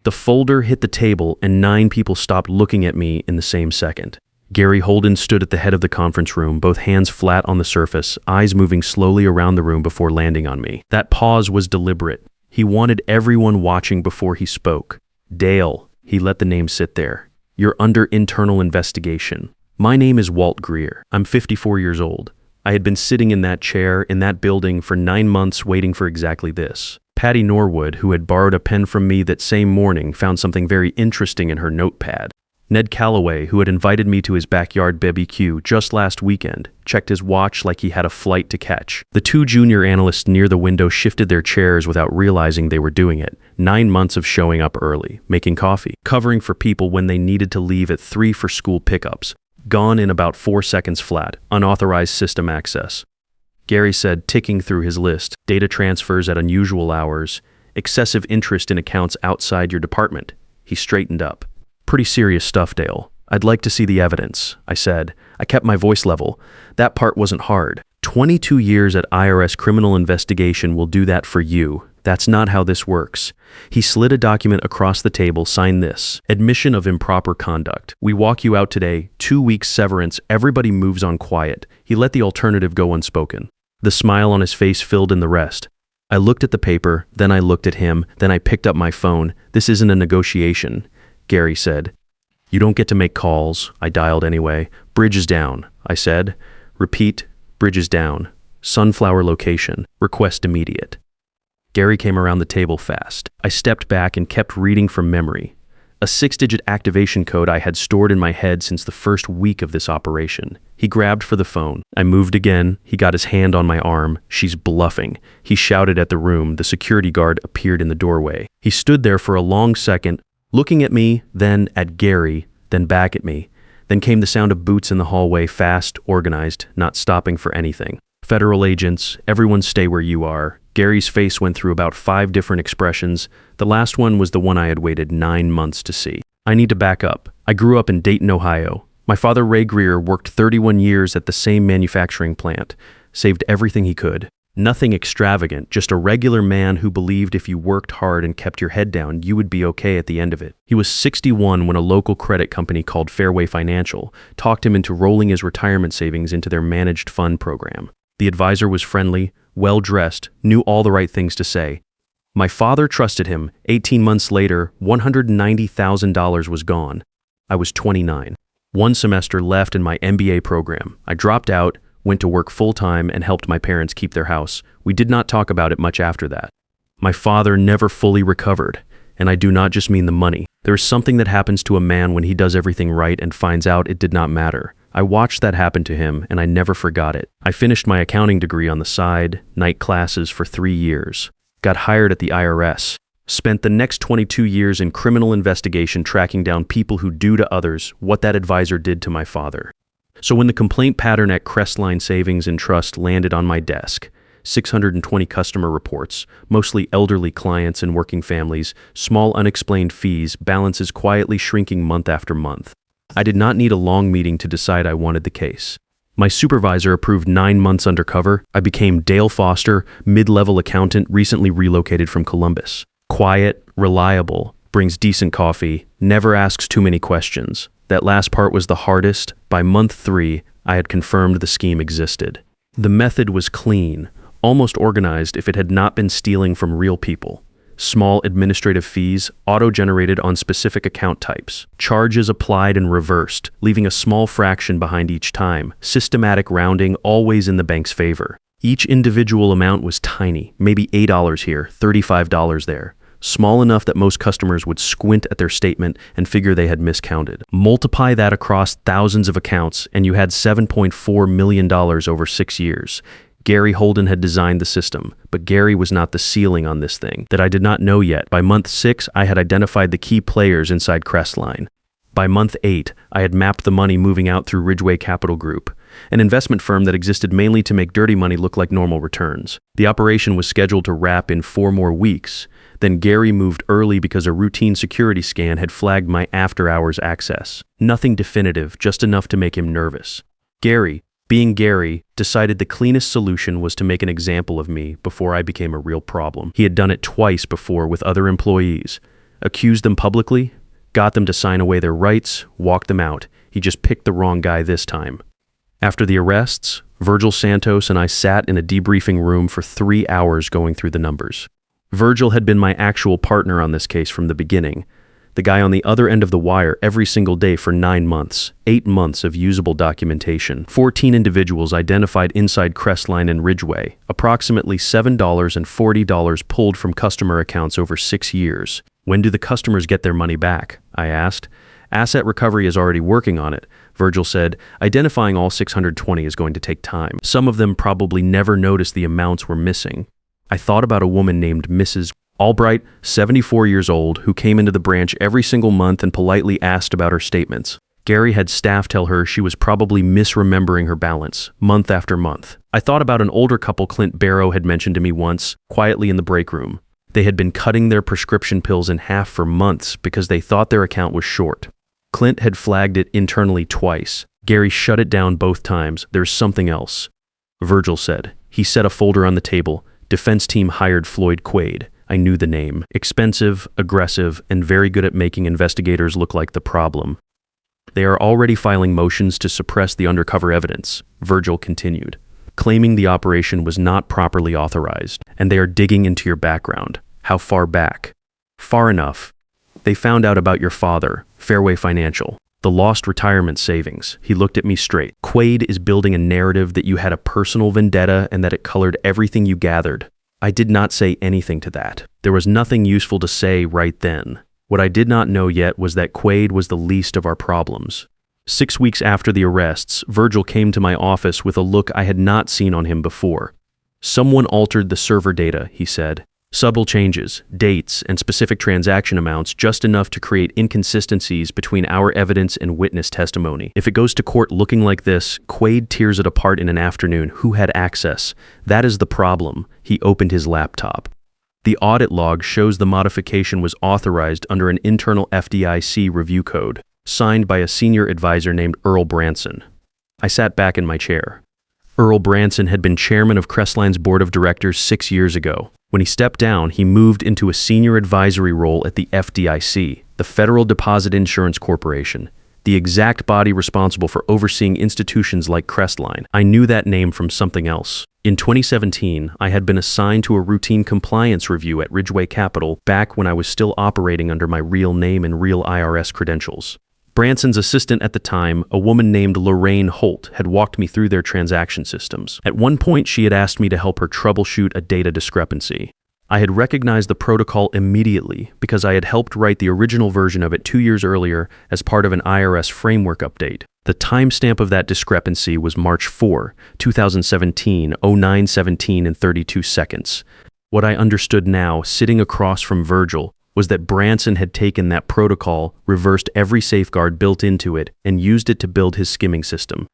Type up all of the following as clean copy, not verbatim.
The folder hit the table and 9 people stopped looking at me in the same second. Gary Holden stood at the head of the conference room, both hands flat on the surface, eyes moving slowly around the room before landing on me. That pause was deliberate. He wanted everyone watching before he spoke. Dale, he let the name sit there. You're under internal investigation. My name is Walt Greer. I'm 54 years old. I had been sitting in that chair, in that building, for 9 months waiting for exactly this. Patty Norwood, who had borrowed a pen from me that same morning, found something very interesting in her notepad. Ned Calloway, who had invited me to his backyard BBQ just last weekend, checked his watch like he had a flight to catch. The 2 junior analysts near the window shifted their chairs without realizing they were doing it. 9 months of showing up early, making coffee, covering for people when they needed to leave at 3 for school pickups. Gone in about 4 seconds flat, unauthorized system access. Gary said, ticking through his list, data transfers at unusual hours, excessive interest in accounts outside your department. He straightened up. Pretty serious stuff, Dale. I'd like to see the evidence, I said. I kept my voice level. That part wasn't hard. 22 years at IRS criminal investigation will do that for you. That's not how this works. He slid a document across the table, signed this. Admission of improper conduct. We walk you out today, 2 weeks severance, everybody moves on quiet. He let the alternative go unspoken. The smile on his face filled in the rest. I looked at the paper, then I looked at him, then I picked up my phone. This isn't a negotiation, Gary said. You don't get to make calls. I dialed anyway. Bridge is down, I said. Repeat, bridge is down. Sunflower location. Request immediate. Gary came around the table fast. I stepped back and kept reading from memory. A 6-digit activation code I had stored in my head since the first week of this operation. He grabbed for the phone. I moved again. He got his hand on my arm. She's bluffing. He shouted at the room. The security guard appeared in the doorway. He stood there for a long second, looking at me, then at Gary, then back at me. Then came the sound of boots in the hallway, fast, organized, not stopping for anything. Federal agents, everyone stay where you are. Gary's face went through about 5 different expressions. The last one was the one I had waited 9 months to see. I need to back up. I grew up in Dayton, Ohio. My father, Ray Greer, worked 31 years at the same manufacturing plant, saved everything he could. Nothing extravagant, just a regular man who believed if you worked hard and kept your head down, you would be okay at the end of it. He was 61 when a local credit company called Fairway Financial talked him into rolling his retirement savings into their managed fund program. The advisor was friendly, well-dressed, knew all the right things to say. My father trusted him. 18 months later, $190,000 was gone. I was 29. 1 semester left in my MBA program. I dropped out, went to work full-time, and helped my parents keep their house. We did not talk about it much after that. My father never fully recovered, and I do not just mean the money. There is something that happens to a man when he does everything right and finds out it did not matter. I watched that happen to him, and I never forgot it. I finished my accounting degree on the side, night classes for 3 years. Got hired at the IRS. Spent the next 22 years in criminal investigation tracking down people who do to others what that advisor did to my father. So when the complaint pattern at Crestline Savings and Trust landed on my desk, 620 customer reports, mostly elderly clients and working families, small unexplained fees, balances quietly shrinking month after month. I did not need a long meeting to decide I wanted the case. My supervisor approved 9 months undercover. I became Dale Foster, mid-level accountant recently relocated from Columbus. Quiet, reliable, brings decent coffee, never asks too many questions. That last part was the hardest. By month 3, I had confirmed the scheme existed. The method was clean, almost organized if it had not been stealing from real people. Small administrative fees, auto-generated on specific account types. Charges applied and reversed, leaving a small fraction behind each time. Systematic rounding, always in the bank's favor. Each individual amount was tiny, maybe $8 here, $35 there. Small enough that most customers would squint at their statement and figure they had miscounted. Multiply that across thousands of accounts, and you had $7.4 million over 6 years. Gary Holden had designed the system, but Gary was not the ceiling on this thing that I did not know yet. By month 6, I had identified the key players inside Crestline. By month 8, I had mapped the money moving out through Ridgeway Capital Group, an investment firm that existed mainly to make dirty money look like normal returns. The operation was scheduled to wrap in 4 more weeks. Then Gary moved early because a routine security scan had flagged my after-hours access. Nothing definitive, just enough to make him nervous. Gary, being Gary, decided the cleanest solution was to make an example of me before I became a real problem. He had done it twice before with other employees. Accused them publicly, got them to sign away their rights, walked them out. He just picked the wrong guy this time. After the arrests, Virgil Santos and I sat in a debriefing room for 3 hours going through the numbers. Virgil had been my actual partner on this case from the beginning. The guy on the other end of the wire every single day for 9 months, 8 months of usable documentation, 14 individuals identified inside Crestline and Ridgeway, approximately $7.40 pulled from customer accounts over 6 years. When do the customers get their money back? I asked. Asset recovery is already working on it. Virgil said, identifying all 620 is going to take time. Some of them probably never noticed the amounts were missing. I thought about a woman named Mrs. Albright, 74 years old, who came into the branch every single month and politely asked about her statements. Gary had staff tell her she was probably misremembering her balance, month after month. I thought about an older couple Clint Barrow had mentioned to me once, quietly in the break room. They had been cutting their prescription pills in half for months because they thought their account was short. Clint had flagged it internally twice. Gary shut it down both times. There's something else. Virgil said. He set a folder on the table. Defense team hired Floyd Quaid. I knew the name. Expensive, aggressive, and very good at making investigators look like the problem. They are already filing motions to suppress the undercover evidence, Virgil continued, claiming the operation was not properly authorized, and they are digging into your background. How far back? Far enough. They found out about your father, Fairway Financial, the lost retirement savings. He looked at me straight. Quaid is building a narrative that you had a personal vendetta and that it colored everything you gathered. I did not say anything to that. There was nothing useful to say right then. What I did not know yet was that Quaid was the least of our problems. 6 weeks after the arrests, Virgil came to my office with a look I had not seen on him before. Someone altered the server data, he said. Subtle changes, dates, and specific transaction amounts just enough to create inconsistencies between our evidence and witness testimony. If it goes to court looking like this, Quaid tears it apart in an afternoon. Who had access? That is the problem. He opened his laptop. The audit log shows the modification was authorized under an internal FDIC review code, signed by a senior advisor named Earl Branson. I sat back in my chair. Earl Branson had been chairman of Crestline's board of directors 6 years ago. When he stepped down, he moved into a senior advisory role at the FDIC, the Federal Deposit Insurance Corporation, the exact body responsible for overseeing institutions like Crestline. I knew that name from something else. In 2017, I had been assigned to a routine compliance review at Ridgeway Capital back when I was still operating under my real name and real IRS credentials. Branson's assistant at the time, a woman named Lorraine Holt, had walked me through their transaction systems. At one point, she had asked me to help her troubleshoot a data discrepancy. I had recognized the protocol immediately because I had helped write the original version of it 2 years earlier as part of an IRS framework update. The timestamp of that discrepancy was March 4, 2017, 09:17 and 32 seconds. What I understood now, sitting across from Virgil, was that Branson had taken that protocol, reversed every safeguard built into it, and used it to build his skimming system.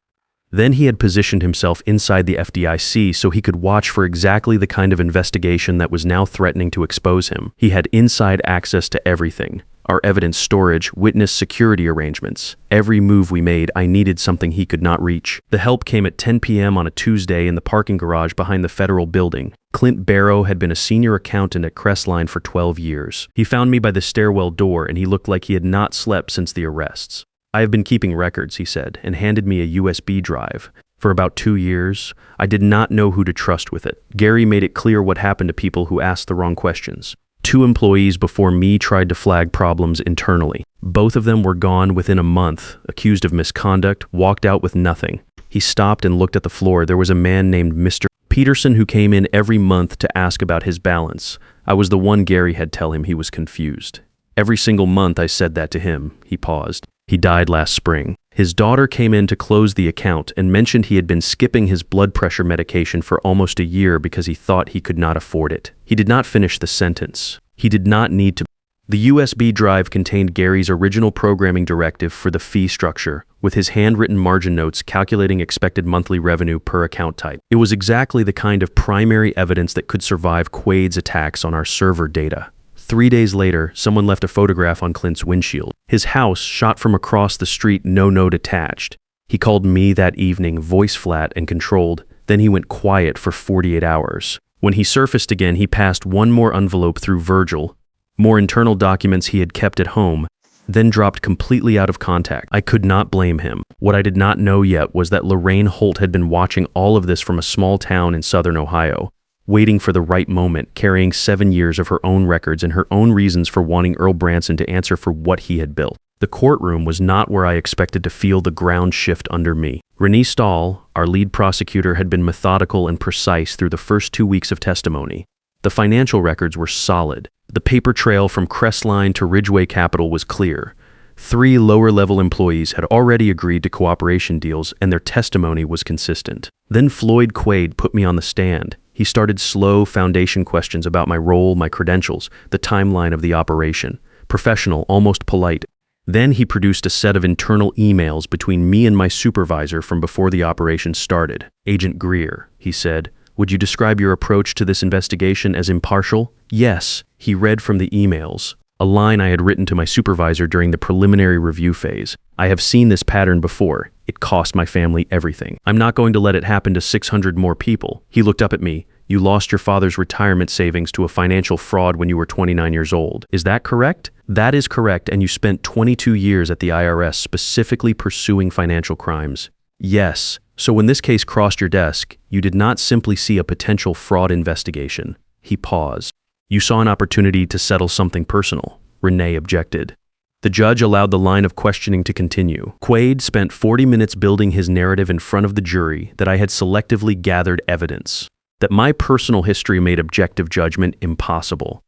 Then he had positioned himself inside the FDIC so he could watch for exactly the kind of investigation that was now threatening to expose him. He had inside access to everything. Our evidence storage, witness security arrangements. Every move we made, I needed something he could not reach. The help came at 10 p.m. on a Tuesday in the parking garage behind the federal building. Clint Barrow had been a senior accountant at Crestline for 12 years. He found me by the stairwell door and he looked like he had not slept since the arrests. I have been keeping records, he said, and handed me a USB drive. For about 2 years, I did not know who to trust with it. Gary made it clear what happened to people who asked the wrong questions. 2 employees before me tried to flag problems internally. Both of them were gone within a month, accused of misconduct, walked out with nothing. He stopped and looked at the floor. There was a man named Mr. Peterson who came in every month to ask about his balance. I was the one Gary had tell him he was confused. Every single month I said that to him. He paused. He died last spring. His daughter came in to close the account and mentioned he had been skipping his blood pressure medication for almost a year because he thought he could not afford it. He did not finish the sentence. He did not need to. The USB drive contained Gary's original programming directive for the fee structure, with his handwritten margin notes calculating expected monthly revenue per account type. It was exactly the kind of primary evidence that could survive Quaid's attacks on our server data. 3 days later, someone left a photograph on Clint's windshield. His house, shot from across the street, no note attached. He called me that evening, voice flat and controlled. Then he went quiet for 48 hours. When he surfaced again, he passed one more envelope through Virgil. more internal documents he had kept at home, then dropped completely out of contact. I could not blame him. What I did not know yet was that Lorraine Holt had been watching all of this from a small town in southern Ohio, waiting for the right moment, carrying 7 years of her own records and her own reasons for wanting Earl Branson to answer for what he had built. The courtroom was not where I expected to feel the ground shift under me. Renee Stahl, our lead prosecutor, had been methodical and precise through the first 2 weeks of testimony. The financial records were solid. The paper trail from Crestline to Ridgeway Capital was clear. 3 lower-level employees had already agreed to cooperation deals, and their testimony was consistent. Then Floyd Quaid put me on the stand. He started slow foundation questions about my role, my credentials, the timeline of the operation. Professional, almost polite. Then he produced a set of internal emails between me and my supervisor from before the operation started. "Agent Greer," he said, "would you describe your approach to this investigation as impartial?" "Yes," he read from the emails, a line I had written to my supervisor during the preliminary review phase. "I have seen this pattern before. It cost my family everything. I'm not going to let it happen to 600 more people." He looked up at me. "You lost your father's retirement savings to a financial fraud when you were 29 years old. Is that correct?" "That is correct, and you spent 22 years at the IRS specifically pursuing financial crimes." "Yes. So when this case crossed your desk, you did not simply see a potential fraud investigation." He paused. "You saw an opportunity to settle something personal," Renee objected. The judge allowed the line of questioning to continue. Quaid spent 40 minutes building his narrative in front of the jury that I had selectively gathered evidence, that my personal history made objective judgment impossible,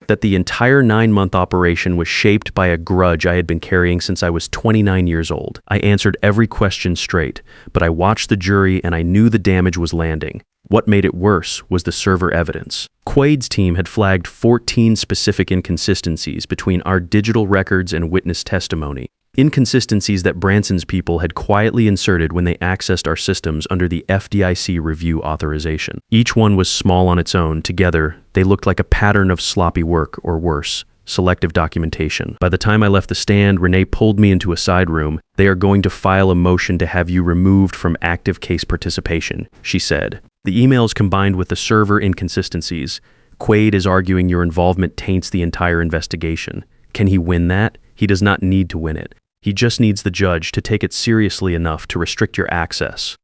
that the entire 9-month operation was shaped by a grudge I had been carrying since I was 29 years old. I answered every question straight, but I watched the jury and I knew the damage was landing. What made it worse was the server evidence. Quaid's team had flagged 14 specific inconsistencies between our digital records and witness testimony. Inconsistencies that Branson's people had quietly inserted when they accessed our systems under the FDIC review authorization. Each one was small on its own. Together, they looked like a pattern of sloppy work, or worse, selective documentation. By the time I left the stand, Renee pulled me into a side room. "They are going to file a motion to have you removed from active case participation," she said. "The emails combined with the server inconsistencies. Quaid is arguing your involvement taints the entire investigation. Can he win that? He does not need to win it. He just needs the judge to take it seriously enough to restrict your access.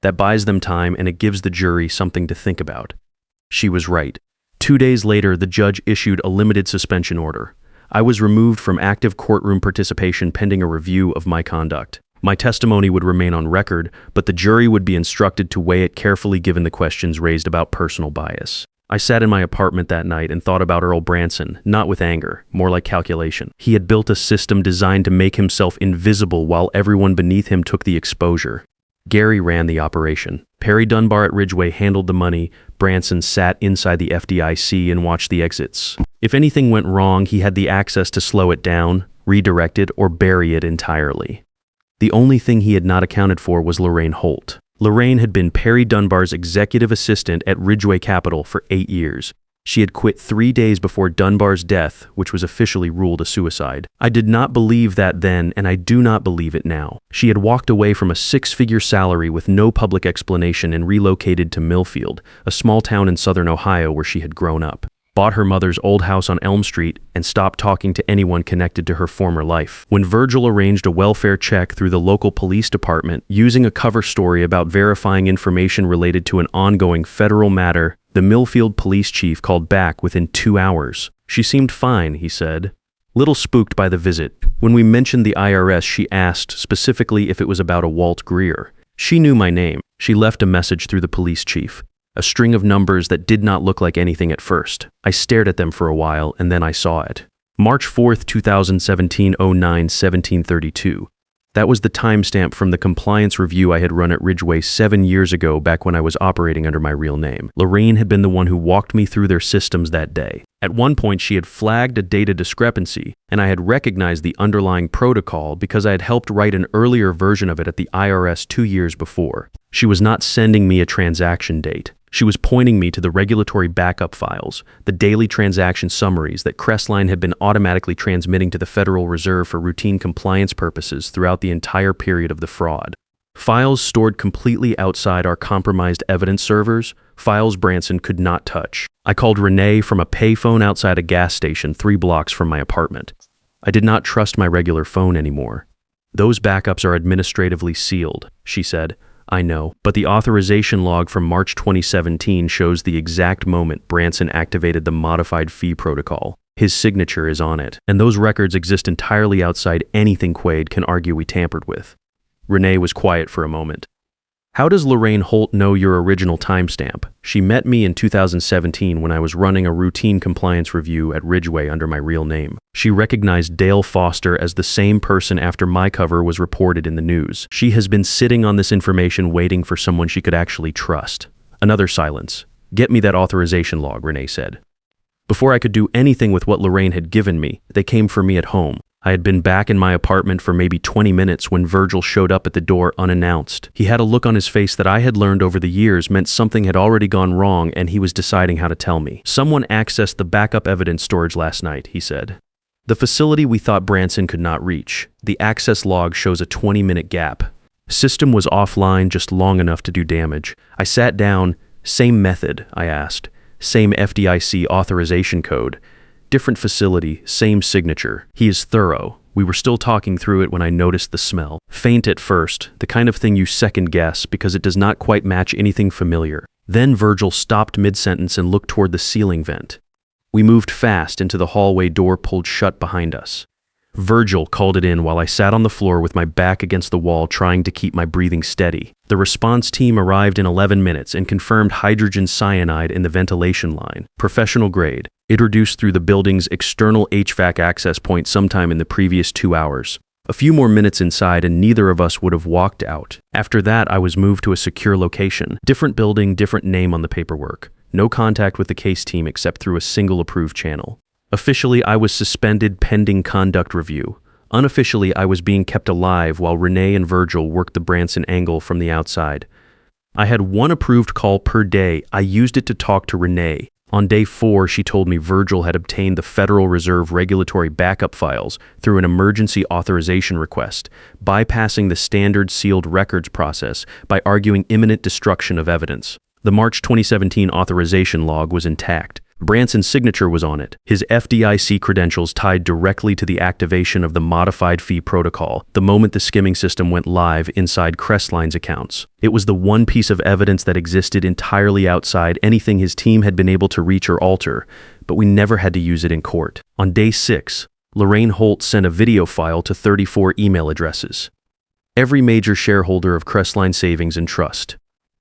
That buys them time and it gives the jury something to think about." She was right. 2 days later, the judge issued a limited suspension order. I was removed from active courtroom participation pending a review of my conduct. My testimony would remain on record, but the jury would be instructed to weigh it carefully given the questions raised about personal bias. I sat in my apartment that night and thought about Earl Branson, not with anger, more like calculation. He had built a system designed to make himself invisible while everyone beneath him took the exposure. Gary ran the operation. Perry Dunbar at Ridgeway handled the money. Branson sat inside the FDIC and watched the exits. If anything went wrong, he had the access to slow it down, redirect it, or bury it entirely. The only thing he had not accounted for was Lorraine Holt. Lorraine had been Perry Dunbar's executive assistant at Ridgeway Capital for 8 years. She had quit 3 days before Dunbar's death, which was officially ruled a suicide. I did not believe that then, and I do not believe it now. She had walked away from a 6-figure salary with no public explanation and relocated to Millfield, a small town in southern Ohio where she had grown up, bought her mother's old house on Elm Street, and stopped talking to anyone connected to her former life. When Virgil arranged a welfare check through the local police department, using a cover story about verifying information related to an ongoing federal matter, the Millfield police chief called back within 2 hours. "She seemed fine," he said. Little spooked by the visit. When we mentioned the IRS, she asked specifically if it was about a Walt Greer. She knew my name. She left a message through the police chief. A string of numbers that did not look like anything at first. I stared at them for a while, and then I saw it. March 4th, 2017, 09/1732. That was the timestamp from the compliance review I had run at Ridgeway 7 years ago, back when I was operating under my real name. Lorraine had been the one who walked me through their systems that day. At one point, she had flagged a data discrepancy, and I had recognized the underlying protocol because I had helped write an earlier version of it at the IRS 2 years before. She was not sending me a transaction date. She was pointing me to the regulatory backup files, the daily transaction summaries that Crestline had been automatically transmitting to the Federal Reserve for routine compliance purposes throughout the entire period of the fraud. Files stored completely outside our compromised evidence servers, files Branson could not touch. I called Renee from a payphone outside a gas station 3 blocks from my apartment. I did not trust my regular phone anymore. "Those backups are administratively sealed," she said. "I know, but the authorization log from March 2017 shows the exact moment Branson activated the modified fee protocol. His signature is on it, and those records exist entirely outside anything Quaid can argue we tampered with." Renee was quiet for a moment. "How does Lorraine Holt know your original timestamp? She met me in 2017 when I was running a routine compliance review at Ridgeway under my real name. She recognized Dale Foster as the same person after my cover was reported in the news. She has been sitting on this information waiting for someone she could actually trust." Another silence. "Get me that authorization log," Renee said. Before I could do anything with what Lorraine had given me, they came for me at home. I had been back in my apartment for maybe 20 minutes when Virgil showed up at the door unannounced. He had a look on his face that I had learned over the years meant something had already gone wrong and he was deciding how to tell me. "Someone accessed the backup evidence storage last night," he said. "The facility we thought Branson could not reach. The access log shows a 20-minute gap. System was offline just long enough to do damage. I sat down. Same method, I asked. Same FDIC authorization code. Different facility, same signature. He is thorough. We were still talking through it when I noticed the smell. Faint at first, the kind of thing you second guess because it does not quite match anything familiar. Then Virgil stopped mid-sentence and looked toward the ceiling vent. We moved fast into the hallway door pulled shut behind us. Virgil called it in while I sat on the floor with my back against the wall trying to keep my breathing steady. The response team arrived in 11 minutes and confirmed hydrogen cyanide in the ventilation line. Professional grade. Introduced through the building's external HVAC access point sometime in the previous 2 hours. A few more minutes inside and neither of us would have walked out. After that, I was moved to a secure location. Different building, different name on the paperwork. No contact with the case team except through a single approved channel. Officially, I was suspended pending conduct review. Unofficially, I was being kept alive while Renee and Virgil worked the Branson angle from the outside. I had 1 approved call per day. I used it to talk to Renee. On day 4, she told me Virgil had obtained the Federal Reserve regulatory backup files through an emergency authorization request, bypassing the standard sealed records process by arguing imminent destruction of evidence. The March 2017 authorization log was intact. Branson's signature was on it, his FDIC credentials tied directly to the activation of the modified fee protocol the moment the skimming system went live inside Crestline's accounts. It was the one piece of evidence that existed entirely outside anything his team had been able to reach or alter, but we never had to use it in court. On day 6, Lorraine Holt sent a video file to 34 email addresses. Every major shareholder of Crestline Savings and Trust.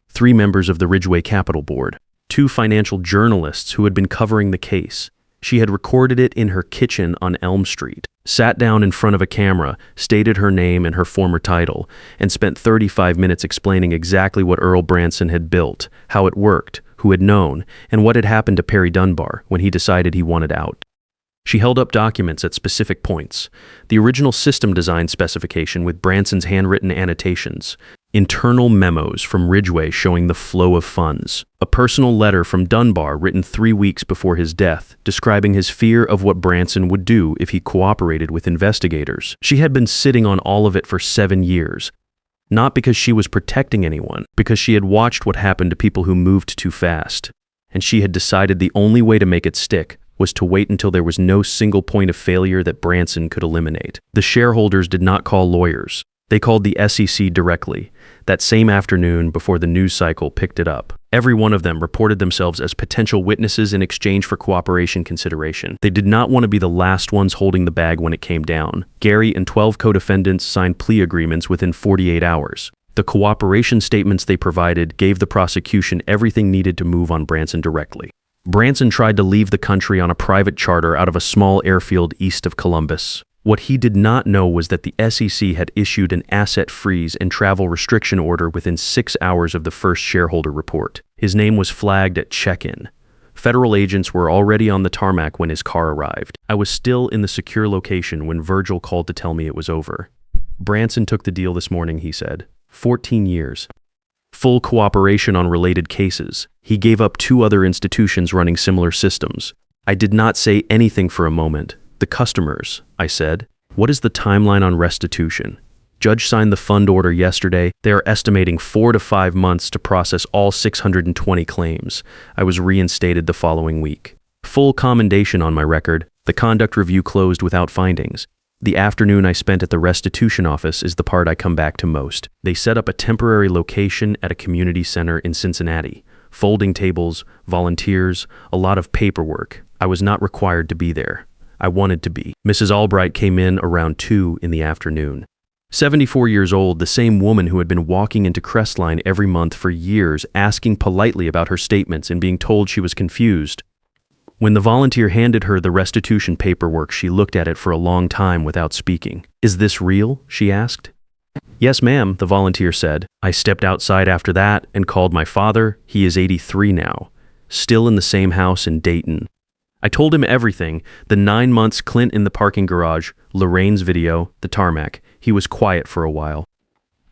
3 members of the Ridgeway Capital Board. 2 financial journalists who had been covering the case. She had recorded it in her kitchen on Elm Street, sat down in front of a camera, stated her name and her former title, and spent 35 minutes explaining exactly what Earl Branson had built, how it worked, who had known, and what had happened to Perry Dunbar when he decided he wanted out. She held up documents at specific points. The original system design specification with Branson's handwritten annotations. Internal memos from Ridgeway showing the flow of funds. A personal letter from Dunbar written 3 weeks before his death, describing his fear of what Branson would do if he cooperated with investigators. She had been sitting on all of it for 7 years. Not because she was protecting anyone, because she had watched what happened to people who moved too fast. And she had decided the only way to make it stick was to wait until there was no single point of failure that Branson could eliminate. The shareholders did not call lawyers. They called the SEC directly, that same afternoon before the news cycle picked it up. Every one of them reported themselves as potential witnesses in exchange for cooperation consideration. They did not want to be the last ones holding the bag when it came down. Gary and 12 co-defendants signed plea agreements within 48 hours. The cooperation statements they provided gave the prosecution everything needed to move on Branson directly. Branson tried to leave the country on a private charter out of a small airfield east of Columbus. What he did not know was that the SEC had issued an asset freeze and travel restriction order within 6 hours of the first shareholder report. His name was flagged at check-in. Federal agents were already on the tarmac when his car arrived. I was still in the secure location when Virgil called to tell me it was over. Branson took the deal this morning, he said. 14 years. Full cooperation on related cases. He gave up 2 other institutions running similar systems. I did not say anything for a moment. The customers, I said. What is the timeline on restitution? Judge signed the fund order yesterday. They are estimating 4 to 5 months to process all 620 claims. I was reinstated the following week. Full commendation on my record. The conduct review closed without findings. The afternoon I spent at the restitution office is the part I come back to most. They set up a temporary location at a community center in Cincinnati. Folding tables, volunteers, a lot of paperwork. I was not required to be there. I wanted to be. Mrs. Albright came in around 2 in the afternoon. 74 years old, the same woman who had been walking into Crestline every month for years, asking politely about her statements and being told she was confused. When the volunteer handed her the restitution paperwork, she looked at it for a long time without speaking. "Is this real?" she asked. "Yes, ma'am," the volunteer said. I stepped outside after that and called my father. He is 83 now, still in the same house in Dayton. I told him everything, the 9 months Clint in the parking garage, Lorraine's video, the tarmac. He was quiet for a while.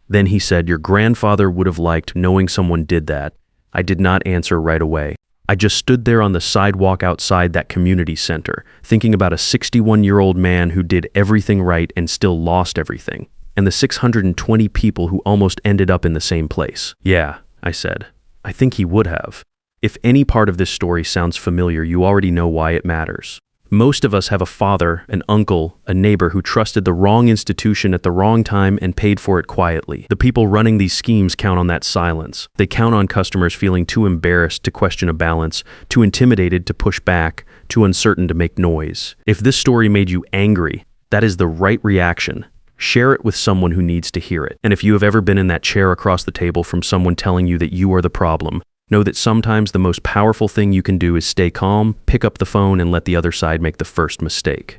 Then he said, "Your grandfather would have liked knowing someone did that." I did not answer right away. I just stood there on the sidewalk outside that community center, thinking about a 61-year-old man who did everything right and still lost everything, and the 620 people who almost ended up in the same place. "Yeah," I said. "I think he would have." If any part of this story sounds familiar, you already know why it matters. Most of us have a father, an uncle, a neighbor who trusted the wrong institution at the wrong time and paid for it quietly. The people running these schemes count on that silence. They count on customers feeling too embarrassed to question a balance, too intimidated to push back, too uncertain to make noise. If this story made you angry, that is the right reaction. Share it with someone who needs to hear it. And if you have ever been in that chair across the table from someone telling you that you are the problem, know that sometimes the most powerful thing you can do is stay calm, pick up the phone, and let the other side make the first mistake.